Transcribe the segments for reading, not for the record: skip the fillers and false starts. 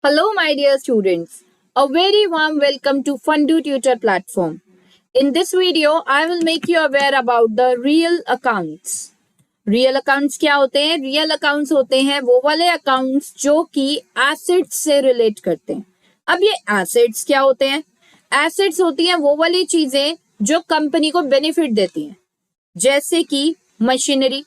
Hello, my dear students. A very warm welcome to Fundu Tutor platform. In this video, I will make you aware about the real accounts. Real accounts क्या होते हैं? Real accounts होते हैं वो वाले accounts जो कि assets से रिलेट करते हैं. अब ये एसेट्स क्या होते हैं? एसेट्स होती हैं वो वाली चीजें जो कंपनी को बेनिफिट देती हैं, जैसे कि मशीनरी.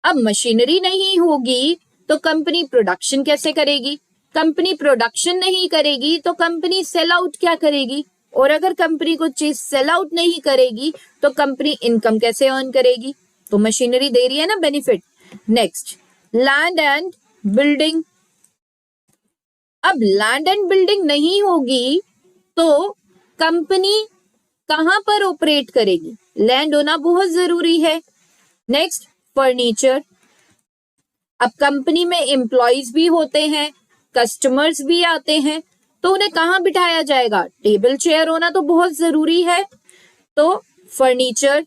अब मशीनरी नहीं होगी तो कंपनी प्रोडक्शन कैसे करेगी? कंपनी प्रोडक्शन नहीं करेगी तो कंपनी सेल आउट क्या करेगी? और अगर कंपनी को चीज सेल आउट नहीं करेगी तो कंपनी इनकम कैसे अर्न करेगी? तो मशीनरी दे रही है ना benefit. Next, land and building. अब लैंड एंड बिल्डिंग नहीं होगी तो कंपनी कहां पर ऑपरेट करेगी? लैंड होना बहुत जरूरी है. Next, furniture. अब कंपनी में एम्प्लॉयज भी होते हैं, कस्टमर्स भी आते हैं, तो उन्हें कहाँ बिठाया जाएगा? टेबल चेयर होना तो बहुत जरूरी है. तो फर्नीचर.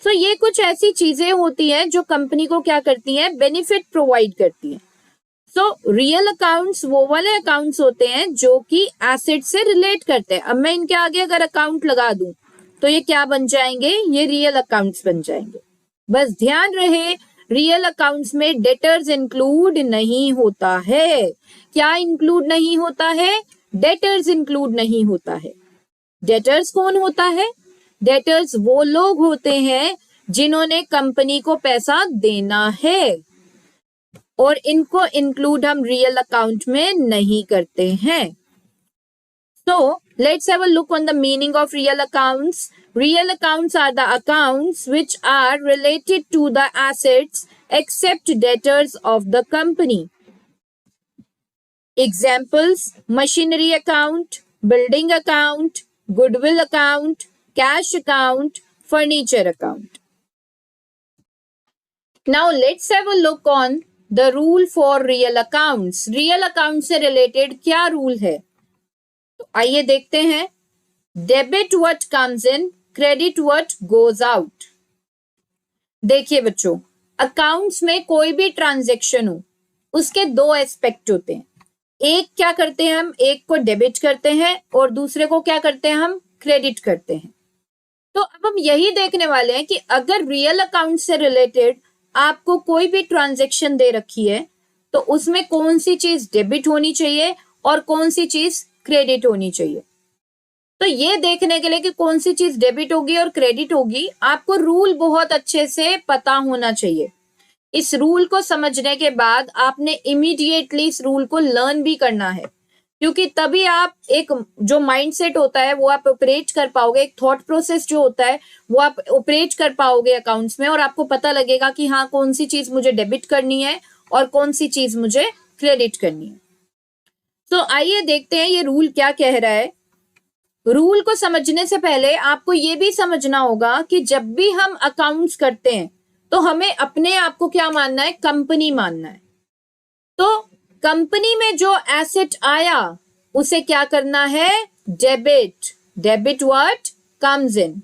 तो ये कुछ ऐसी चीजें होती हैं जो कंपनी को क्या करती हैं? बेनिफिट प्रोवाइड करती हैं. सो रियल अकाउंट्स वो वाले अकाउंट्स होते हैं जो कि एसेट से रिलेट करते हैं. अब मैं इनके आगे अगर अकाउंट लगा दूं तो ये क्या बन जाएंगे? ये रियल अकाउंट्स बन जाएंगे. बस ध्यान रहे, रियल अकाउंट्स में डेटर्स इंक्लूड नहीं होता है. क्या इंक्लूड नहीं होता है? डेटर्स इंक्लूड नहीं होता है. डेटर्स कौन होता है? डेटर्स वो लोग होते हैं जिन्होंने कंपनी को पैसा देना है, और इनको इंक्लूड हम रियल अकाउंट में नहीं करते हैं. So, let's have a look on the meaning of real accounts. Real accounts are the accounts which are related to the assets except debtors of the company. Examples: machinery account, building account, goodwill account, cash account, furniture account. Now let's have a look on the rule for real accounts. Real accounts से related क्या rule है? तो आइए देखते हैं. Debit what comes in, credit what goes out. देखिए बच्चों, accounts में कोई भी ट्रांजैक्शन हो उसके दो एस्पेक्ट होते हैं. एक क्या करते हैं हम? एक को डेबिट करते हैं और दूसरे को क्या करते हैं हम? क्रेडिट करते हैं. तो अब हम यही देखने वाले हैं कि अगर रियल अकाउंट से रिलेटेड आपको कोई भी ट्रांजैक्शन दे रखी है तो उसमें कौन सी चीज डेबिट होनी चाहिए और कौन सी चीज क्रेडिट होनी चाहिए. तो ये देखने के लिए कि कौन सी चीज डेबिट होगी और क्रेडिट होगी, आपको रूल बहुत अच्छे से पता होना चाहिए. इस रूल को समझने के बाद आपने इमीडिएटली इस रूल को लर्न भी करना है, क्योंकि तभी आप एक जो माइंडसेट होता है वो आप ऑपरेट कर पाओगे. एक थॉट प्रोसेस जो होता है वो आप ऑपरेट कर पाओगे अकाउंट्स में, और आपको पता लगेगा कि हाँ, कौन सी चीज मुझे डेबिट करनी है और कौन सी चीज मुझे क्रेडिट करनी है. तो आइए देखते हैं ये रूल क्या कह रहा है. रूल को समझने से पहले आपको ये भी समझना होगा कि जब भी हम अकाउंट्स करते हैं तो हमें अपने आप को क्या मानना है? कंपनी मानना है. तो कंपनी में जो एसेट आया उसे क्या करना है? डेबिट. डेबिट व्हाट कम्स इन.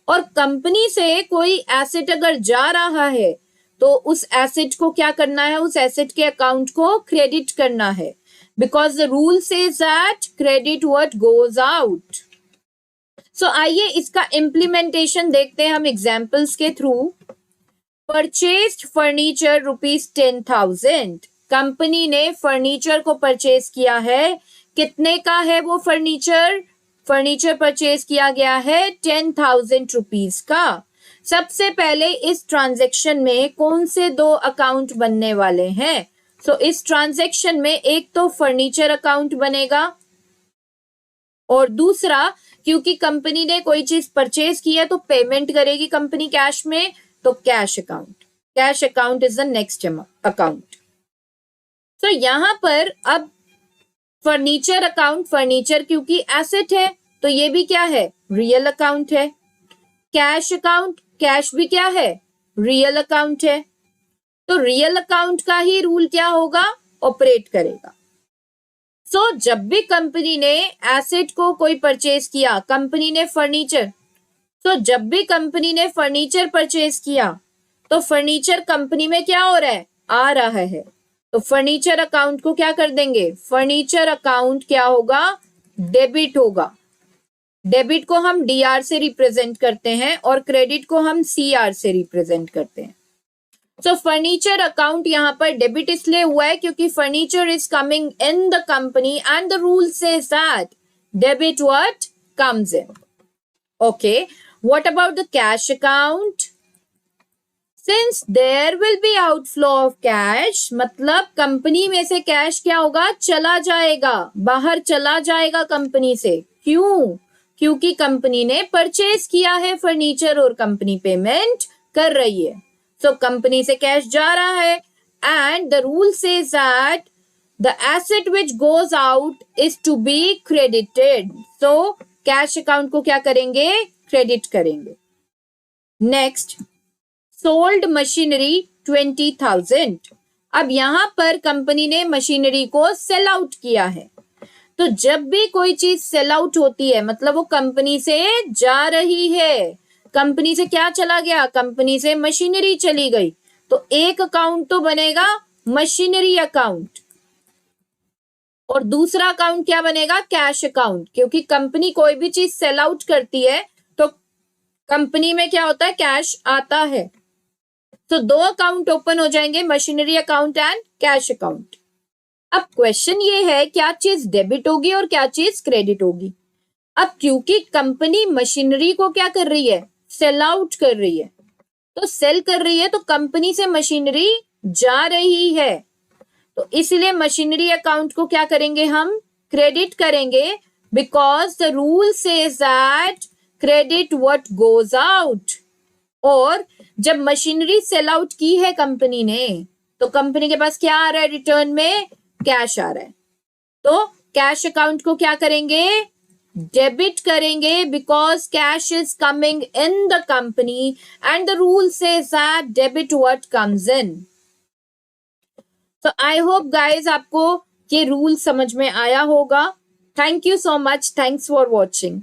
और कंपनी से कोई एसेट अगर जा रहा है तो उस एसेट को क्या करना है? उस एसेट के अकाउंट को क्रेडिट करना है, because the rule says that credit what goes out. So आइए इसका इम्प्लीमेंटेशन देखते हैं हम एग्जाम्पल्स के थ्रू. Purchased furniture ₹10,000. कंपनी ने फर्नीचर को परचेज किया है. कितने का है वो फर्नीचर? फर्नीचर परचेज किया गया है ₹10,000 का. सबसे पहले इस ट्रांजैक्शन में कौन से दो अकाउंट बनने वाले हैं? तो इस ट्रांजैक्शन में एक तो फर्नीचर अकाउंट बनेगा, और दूसरा क्योंकि कंपनी ने कोई चीज परचेज की है तो पेमेंट करेगी कंपनी कैश में, तो cash account. Cash account is the next account. तो यहां पर अब फर्नीचर अकाउंट, फर्नीचर क्योंकि एसेट है तो ये भी क्या है? रियल अकाउंट है. कैश अकाउंट, कैश भी क्या है? रियल अकाउंट है. तो रियल अकाउंट का ही रूल क्या होगा? ऑपरेट करेगा. सो जब भी कंपनी ने एसेट को कोई परचेज किया, कंपनी ने फर्नीचर, तो जब भी कंपनी ने फर्नीचर परचेज किया तो फर्नीचर कंपनी में क्या हो रहा है? आ रहा है. तो फर्नीचर अकाउंट को क्या कर देंगे, फर्नीचर अकाउंट क्या होगा, डेबिट होगा। डेबिट को हम डीआर से रिप्रेजेंट करते हैं और क्रेडिट को हम सीआर से रिप्रेजेंट करते हैं। सो फर्नीचर अकाउंट यहाँ पर डेबिट इसलिए हुआ है क्योंकि furniture is coming in the company and the rule says that debit what comes in. Okay, what about the cash account? Since there will be outflow of cash, मतलब company में से cash क्या होगा, चला जाएगा, बाहर चला जाएगा कंपनी से। क्यों? क्योंकि कंपनी ने परचेज किया है फर्नीचर और कंपनी पेमेंट कर रही है। सो कंपनी से कैश जा रहा है and the rule says that the asset which goes out is to be credited. So cash account को क्या करेंगे, क्रेडिट करेंगे। Next, sold machinery 20,000। अब यहां पर कंपनी ने मशीनरी को सेल आउट किया है। तो जब भी कोई चीज सेल आउट होती है मतलब वो कंपनी से जा रही है, कंपनी से क्या चला गया, कंपनी से मशीनरी चली गई, तो एक अकाउंट तो बनेगा मशीनरी अकाउंट और दूसरा अकाउंट क्या बनेगा, कैश अकाउंट। क्योंकि कंपनी कोई भी चीज सेल आउट करती है तो कंपनी में क्या होता है, कैश आता है। तो दो अकाउंट ओपन हो जाएंगे, machinery account and cash account. अब क्वेश्चन ये है क्या चीज डेबिट होगी और क्या चीज क्रेडिट होगी। अब क्योंकि कंपनी मशीनरी को क्या कर रही है, सेल आउट कर रही है, तो सेल कर रही है तो कंपनी से मशीनरी जा रही है, तो इसलिए मशीनरी अकाउंट को क्या करेंगे, हम क्रेडिट करेंगे। Because the rule says that credit what goes out. और जब मशीनरी सेल आउट की है कंपनी ने तो कंपनी के पास क्या आ रहा है, रिटर्न में कैश आ रहा है, तो कैश अकाउंट को क्या करेंगे, डेबिट करेंगे। Because cash is coming in the company and the rule says that debit what comes इन। तो आई होप गाइज आपको ये रूल समझ में आया होगा। Thank you so much, thanks for watching.